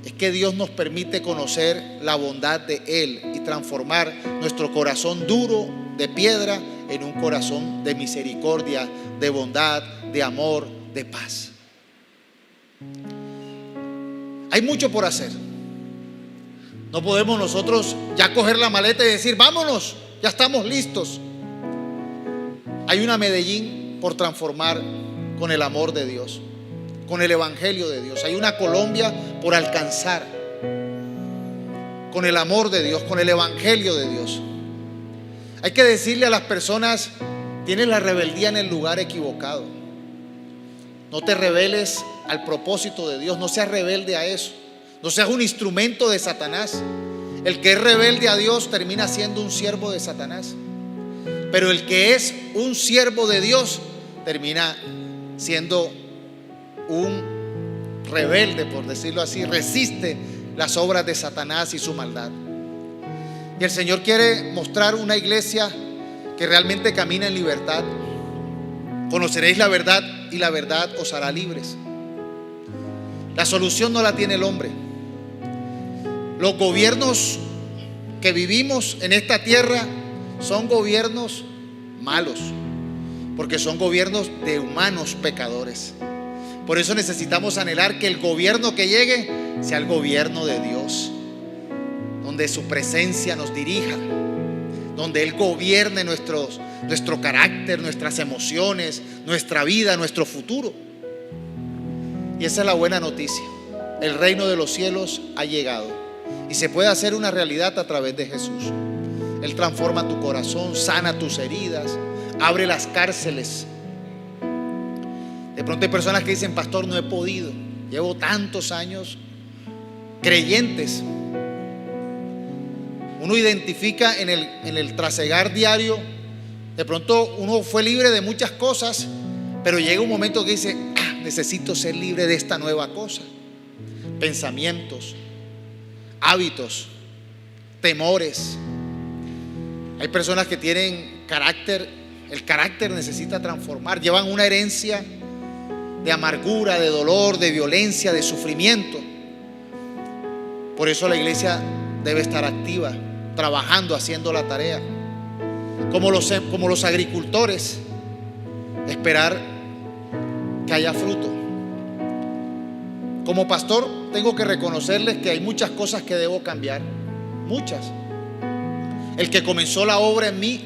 es que Dios nos permite conocer la bondad de Él y transformar nuestro corazón duro de piedra en un corazón de misericordia, de bondad, de amor, de paz. Hay mucho por hacer. No podemos nosotros ya coger la maleta y decir: vámonos, ya estamos listos. Hay una Medellín por transformar con el amor de Dios, con el evangelio de Dios. Hay una Colombia por alcanzar con el amor de Dios, con el evangelio de Dios. Hay que decirle a las personas: tienes la rebeldía en el lugar equivocado. No te rebeles al propósito de Dios, no seas rebelde a eso, no seas un instrumento de Satanás. El que es rebelde a Dios termina siendo un siervo de Satanás, pero el que es un siervo de Dios termina siendo un rebelde, por decirlo así, resiste las obras de Satanás y su maldad. Y el Señor quiere mostrar una iglesia que realmente camina en libertad. Conoceréis la verdad y la verdad os hará libres. La solución no la tiene el hombre. Los gobiernos que vivimos en esta tierra son gobiernos malos, porque son gobiernos de humanos pecadores. Por eso necesitamos anhelar que el gobierno que llegue sea el gobierno de Dios, donde su presencia nos dirija, donde Él gobierne nuestro carácter, nuestras emociones, nuestra vida, nuestro futuro. Y esa es la buena noticia. El reino de los cielos ha llegado y se puede hacer una realidad a través de Jesús. Él transforma tu corazón, sana tus heridas, abre las cárceles. De pronto hay personas que dicen: pastor, no he podido, llevo tantos años. Creyentes, uno identifica en el trasegar diario, de pronto uno fue libre de muchas cosas, pero llega un momento que dice: necesito ser libre de esta nueva cosa. Pensamientos, hábitos, temores. Hay personas que tienen carácter, el carácter necesita transformar, llevan una herencia de amargura, de dolor, de violencia, de sufrimiento. Por eso la iglesia debe estar activa, trabajando, haciendo la tarea. Como los agricultores, esperar que haya fruto. Como pastor tengo que reconocerles que hay muchas cosas que debo cambiar, muchas. El que comenzó la obra en mí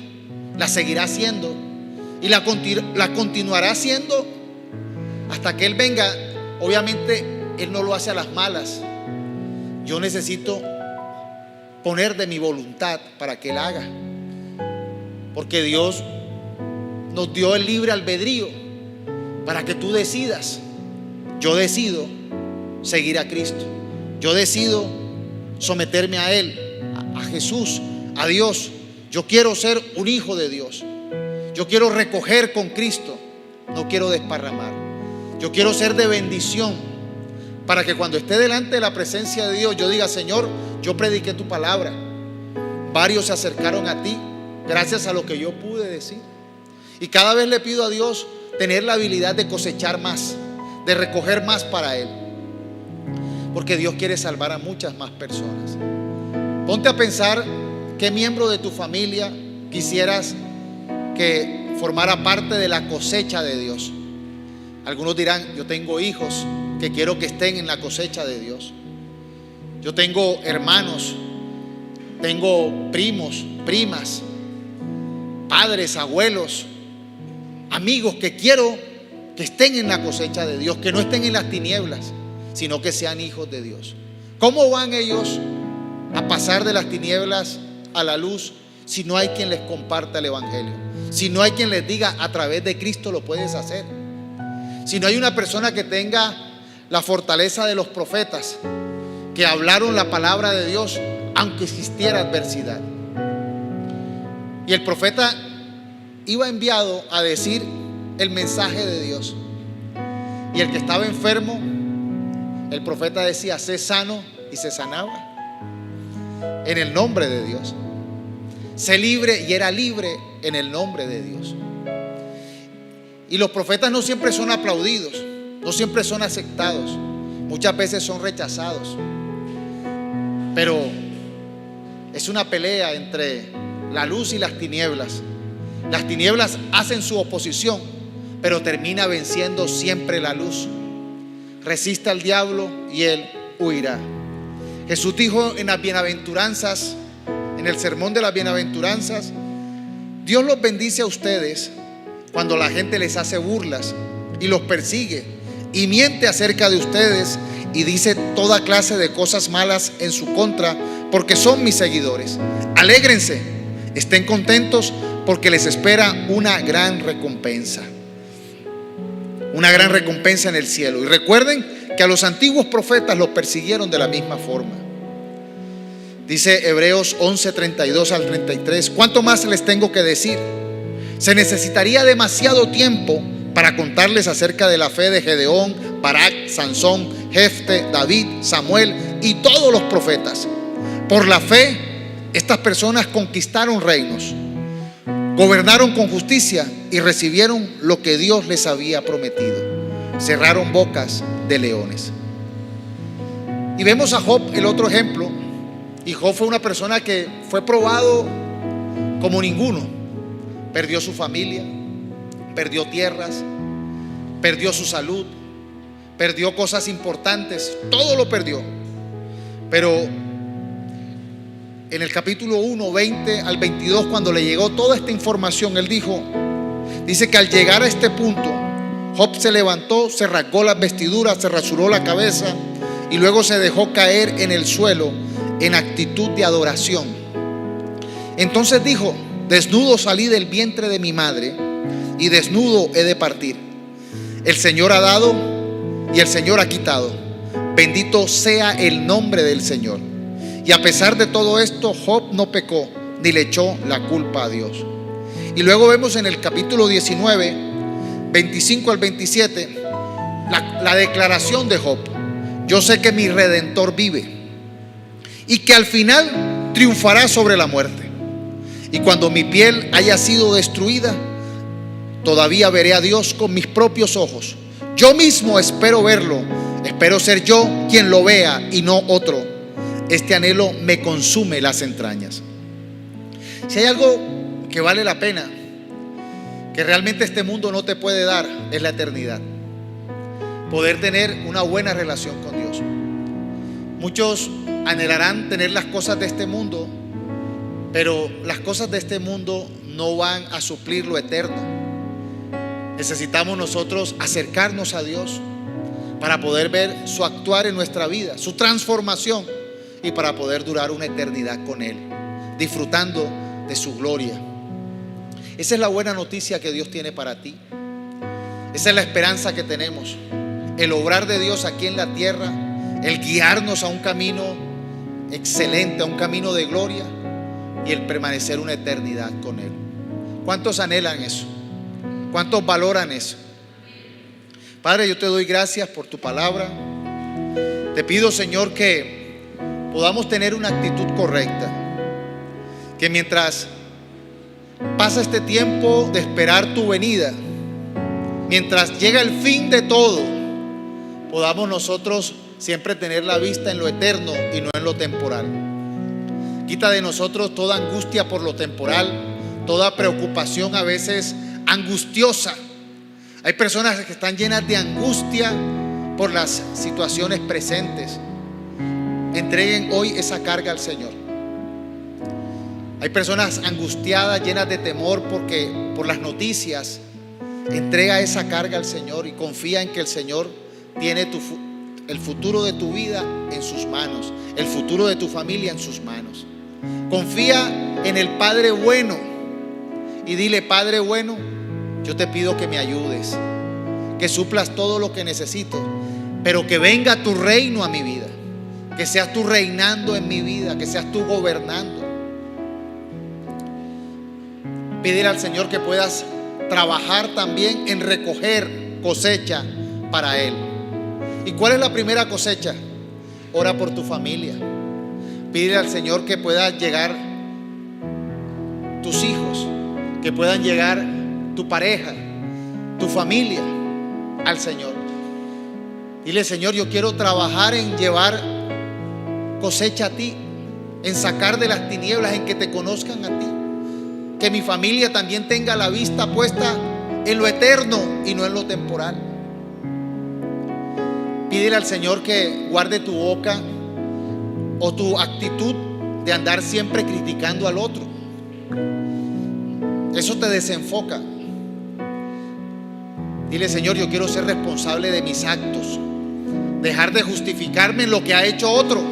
la seguirá haciendo y la continuará haciendo hasta que Él venga. Obviamente Él no lo hace a las malas. Yo necesito poner de mi voluntad para que Él haga, porque Dios nos dio el libre albedrío para que tú decidas. Yo decido seguir a Cristo, yo decido someterme a Él, a Jesús, a Dios. Yo quiero ser un hijo de Dios, yo quiero recoger con Cristo, no quiero desparramar. Yo quiero ser de bendición para que cuando esté delante de la presencia de Dios yo diga: Señor, yo prediqué tu palabra, varios se acercaron a ti gracias a lo que yo pude decir. Y cada vez le pido a Dios tener la habilidad de cosechar más, de recoger más para Él, porque Dios quiere salvar a muchas más personas. Ponte a pensar qué miembro de tu familia quisieras que formara parte de la cosecha de Dios. Algunos dirán: yo tengo hijos que quiero que estén en la cosecha de Dios. Yo tengo hermanos, tengo primos, primas, padres, abuelos, amigos que quiero que estén en la cosecha de Dios, que no estén en las tinieblas, sino que sean hijos de Dios. ¿Cómo van ellos a pasar de las tinieblas a la luz si no hay quien les comparta el evangelio? Si no hay quien les diga: a través de Cristo lo puedes hacer. Si no hay una persona que tenga la fortaleza de los profetas, que hablaron la palabra de Dios aunque existiera adversidad. Y el profeta iba enviado a decir el mensaje de Dios. Y el que estaba enfermo, el profeta decía: sé sano, y se sanaba en el nombre de Dios. Sé libre, y era libre en el nombre de Dios. Y los profetas no siempre son aplaudidos, no siempre son aceptados, muchas veces son rechazados. Pero es una pelea entre la luz y las tinieblas. Las tinieblas hacen su oposición, pero termina venciendo siempre la luz. Resiste al diablo y él huirá. Jesús dijo en las bienaventuranzas, en el sermón de las bienaventuranzas: Dios los bendice a ustedes cuando la gente les hace burlas y los persigue y miente acerca de ustedes y dice toda clase de cosas malas en su contra, porque son mis seguidores. Alégrense, estén contentos, porque les espera una gran recompensa. Una gran recompensa en el cielo. Y recuerden que a los antiguos profetas los persiguieron de la misma forma. Dice Hebreos 11, 32 al 33: ¿cuánto más les tengo que decir? Se necesitaría demasiado tiempo para contarles acerca de la fe de Gedeón, Barak, Sansón, Jefte, David, Samuel y todos los profetas. Por la fe, estas personas conquistaron reinos, gobernaron con justicia y recibieron lo que Dios les había prometido. Cerraron bocas de leones. Y vemos a Job, el otro ejemplo. Y Job fue una persona que fue probado como ninguno. Perdió su familia, perdió tierras, perdió su salud, perdió cosas importantes, todo lo perdió. Pero en el capítulo 1, 20 al 22, cuando le llegó toda esta información, él dice que al llegar a este punto, Job se levantó, se rasgó las vestiduras, se rasuró la cabeza y luego se dejó caer en el suelo en actitud de adoración. Entonces dijo: desnudo salí del vientre de mi madre y desnudo he de partir. El Señor ha dado y el Señor ha quitado. Bendito sea el nombre del Señor. Y a pesar de todo esto, Job no pecó ni le echó la culpa a Dios. Y luego vemos en el capítulo 19, 25 al 27, la declaración de Job: yo sé que mi Redentor vive y que al final triunfará sobre la muerte. Y cuando mi piel haya sido destruida, todavía veré a Dios con mis propios ojos. Yo mismo espero verlo, espero ser yo quien lo vea y no otro. Este anhelo me consume las entrañas. Si hay algo que vale la pena, que realmente este mundo no te puede dar, es la eternidad. Poder tener una buena relación con Dios. Muchos anhelarán tener las cosas de este mundo, pero las cosas de este mundo no van a suplir lo eterno. Necesitamos nosotros acercarnos a Dios para poder ver su actuar en nuestra vida, su transformación, y para poder durar una eternidad con Él, disfrutando de su gloria. Esa es la buena noticia que Dios tiene para ti. Esa es la esperanza que tenemos. El obrar de Dios aquí en la tierra, el guiarnos a un camino excelente, a un camino de gloria, y el permanecer una eternidad con Él. ¿Cuántos anhelan eso? ¿Cuántos valoran eso? Padre, yo te doy gracias por tu palabra. Te pido, Señor, que podamos tener una actitud correcta, que mientras pasa este tiempo de esperar tu venida, mientras llega el fin de todo, podamos nosotros siempre tener la vista en lo eterno y no en lo temporal. Quita de nosotros toda angustia por lo temporal, toda preocupación a veces angustiosa. Hay personas que están llenas de angustia por las situaciones presentes. Entreguen hoy esa carga al Señor. Hay personas angustiadas, llenas de temor por las noticias. Entrega esa carga al Señor y confía en que el Señor tiene el futuro de tu vida en sus manos, el futuro de tu familia en sus manos. Confía en el Padre bueno y dile: Padre bueno, yo te pido que me ayudes, que suplas todo lo que necesito, pero que venga tu reino a mi vida, que seas tú reinando en mi vida, que seas tú gobernando. Pídele al Señor que puedas trabajar también en recoger cosecha para Él. ¿Y cuál es la primera cosecha? Ora por tu familia. Pídele al Señor que pueda llegar tus hijos, que puedan llegar tu pareja, tu familia al Señor. Dile: Señor, yo quiero trabajar en llevar cosecha a ti, en sacar de las tinieblas, en que te conozcan a ti. Que mi familia también tenga la vista puesta en lo eterno y no en lo temporal. Pídele al Señor que guarde tu boca o tu actitud de andar siempre criticando al otro. Eso te desenfoca. Dile: Señor, yo quiero ser responsable de mis actos, dejar de justificarme en lo que ha hecho otro.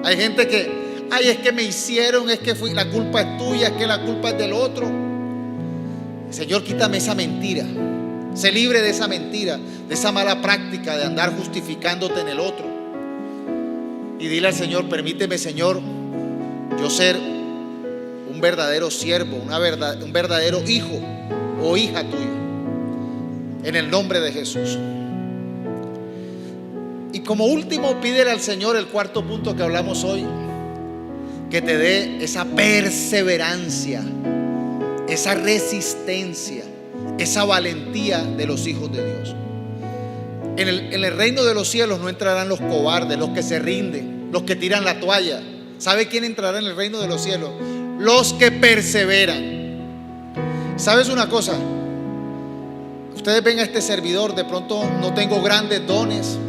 Hay gente que: ay, es que me hicieron, es que la culpa es tuya, es que la culpa es del otro. Señor, quítame esa mentira. Sé libre de esa mentira, de esa mala práctica de andar justificándote en el otro. Y dile al Señor: permíteme, Señor, yo ser un verdadero siervo, un verdadero hijo o hija tuyo, en el nombre de Jesús. Y como último, pídele al Señor, el cuarto punto que hablamos hoy, que te dé esa perseverancia, esa resistencia, esa valentía de los hijos de Dios. En el reino de los cielos no entrarán los cobardes, los que se rinden, los que tiran la toalla. ¿Sabe quién entrará en el reino de los cielos? Los que perseveran. ¿Sabes una cosa? Ustedes ven a este servidor, de pronto no tengo grandes dones,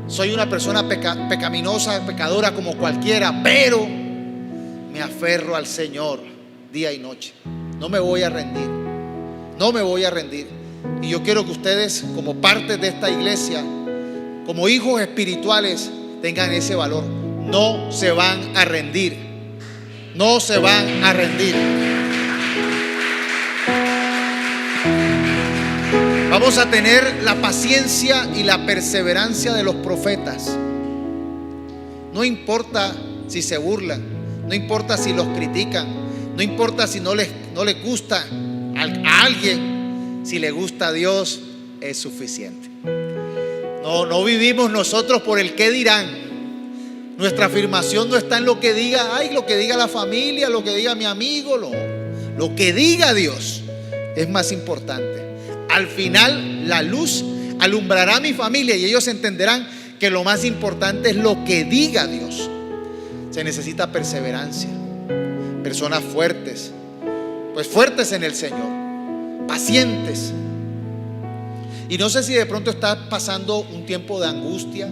soy una persona pecaminosa, pecadora como cualquiera, pero me aferro al Señor día y noche. No me voy a rendir, no me voy a rendir. Y yo quiero que ustedes, como parte de esta iglesia, como hijos espirituales, tengan ese valor. No se van a rendir, no se van a rendir. Vamos a tener la paciencia y la perseverancia de los profetas. No importa si se burlan, no importa si los critican, no importa si no les gusta a alguien. Si le gusta a Dios, es suficiente. No vivimos nosotros por el qué dirán. Nuestra afirmación no está en lo que diga, lo que diga la familia, lo que diga mi amigo. Lo que diga Dios es más importante. Al final, la luz alumbrará a mi familia y ellos entenderán que lo más importante es lo que diga Dios. Se necesita perseverancia, personas fuertes, pues fuertes en el Señor, pacientes. Y no sé si de pronto estás pasando un tiempo de angustia,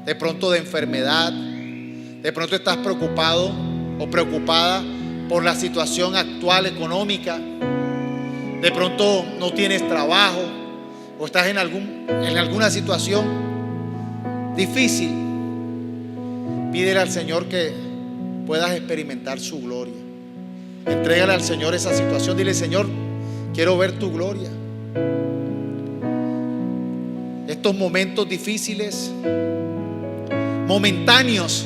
de pronto de enfermedad, de pronto estás preocupado o preocupada por la situación actual económica. De pronto no tienes trabajo o estás en alguna situación difícil. Pídele al Señor que puedas experimentar su gloria. Entrégale al Señor esa situación. Dile: Señor, quiero ver tu gloria. Estos momentos difíciles, momentáneos,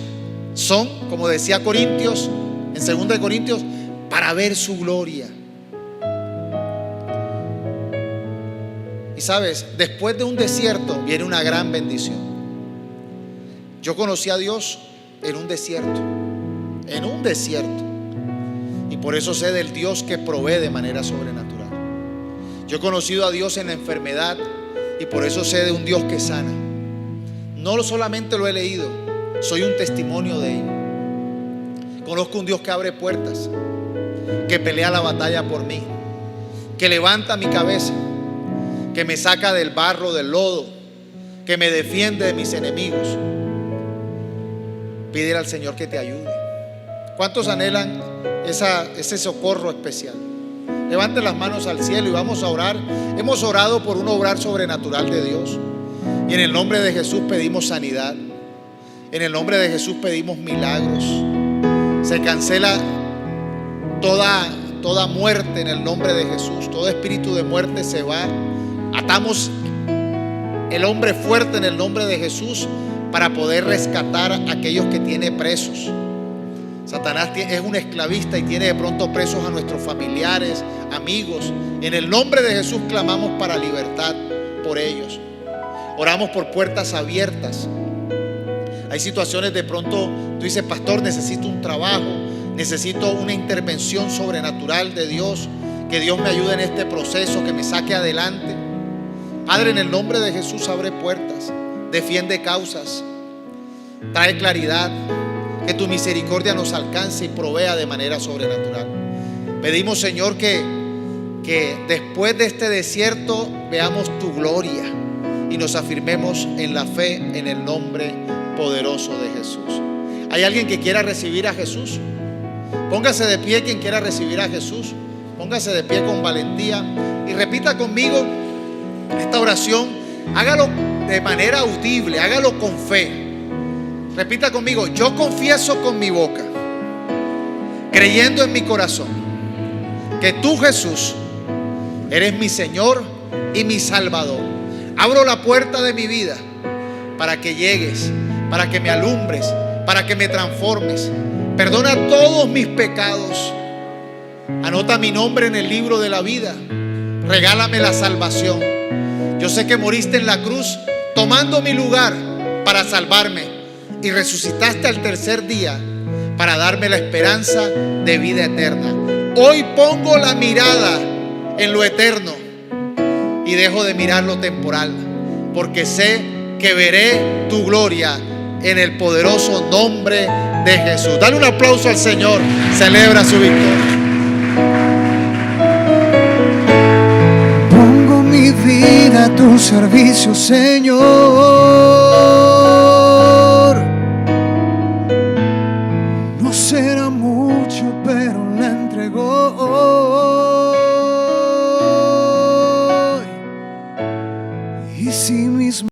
son, como decía Corintios, en 2 Corintios, para ver su gloria. Y sabes, después de un desierto viene una gran bendición. Yo conocí a Dios en un desierto, y por eso sé del Dios que provee de manera sobrenatural. Yo he conocido a Dios en la enfermedad y por eso sé de un Dios que sana. No solamente lo he leído, soy un testimonio de ello. Conozco un Dios que abre puertas, que pelea la batalla por mí, que levanta mi cabeza, que me saca del barro, del lodo, que me defiende de mis enemigos. Pídele al Señor que te ayude. ¿Cuántos anhelan ese socorro especial? Levanten las manos al cielo y vamos a orar. Hemos orado por un obrar sobrenatural de Dios, y en el nombre de Jesús pedimos sanidad. En el nombre de Jesús pedimos milagros. Se cancela toda muerte en el nombre de Jesús. Todo espíritu de muerte se va. Atamos el hombre fuerte en el nombre de Jesús para poder rescatar a aquellos que tiene presos. Satanás es un esclavista y tiene de pronto presos a nuestros familiares, amigos. En el nombre de Jesús clamamos para libertad por ellos. Oramos por puertas abiertas. Hay situaciones de pronto, tú dices, pastor, necesito un trabajo, necesito una intervención sobrenatural de Dios, que Dios me ayude en este proceso, que me saque adelante. Padre, en el nombre de Jesús abre puertas, defiende causas, trae claridad, que tu misericordia nos alcance y provea de manera sobrenatural. Pedimos, Señor, que después de este desierto veamos tu gloria y nos afirmemos en la fe en el nombre poderoso de Jesús. ¿Hay alguien que quiera recibir a Jesús? Póngase de pie quien quiera recibir a Jesús. Póngase de pie con valentía y repita conmigo esta oración. Hágalo de manera audible, hágalo con fe. Repita conmigo: yo confieso con mi boca, creyendo en mi corazón, que tú, Jesús, eres mi Señor y mi Salvador. Abro la puerta de mi vida para que llegues, para que me alumbres, para que me transformes. Perdona todos mis pecados. Anota mi nombre en el libro de la vida. Regálame la salvación. Yo sé que moriste en la cruz tomando mi lugar para salvarme y resucitaste al tercer día para darme la esperanza de vida eterna. Hoy pongo la mirada en lo eterno y dejo de mirar lo temporal, porque sé que veré tu gloria en el poderoso nombre de Jesús. Dale un aplauso al Señor. Celebra su victoria. Pongo mi vida a tu servicio, Señor.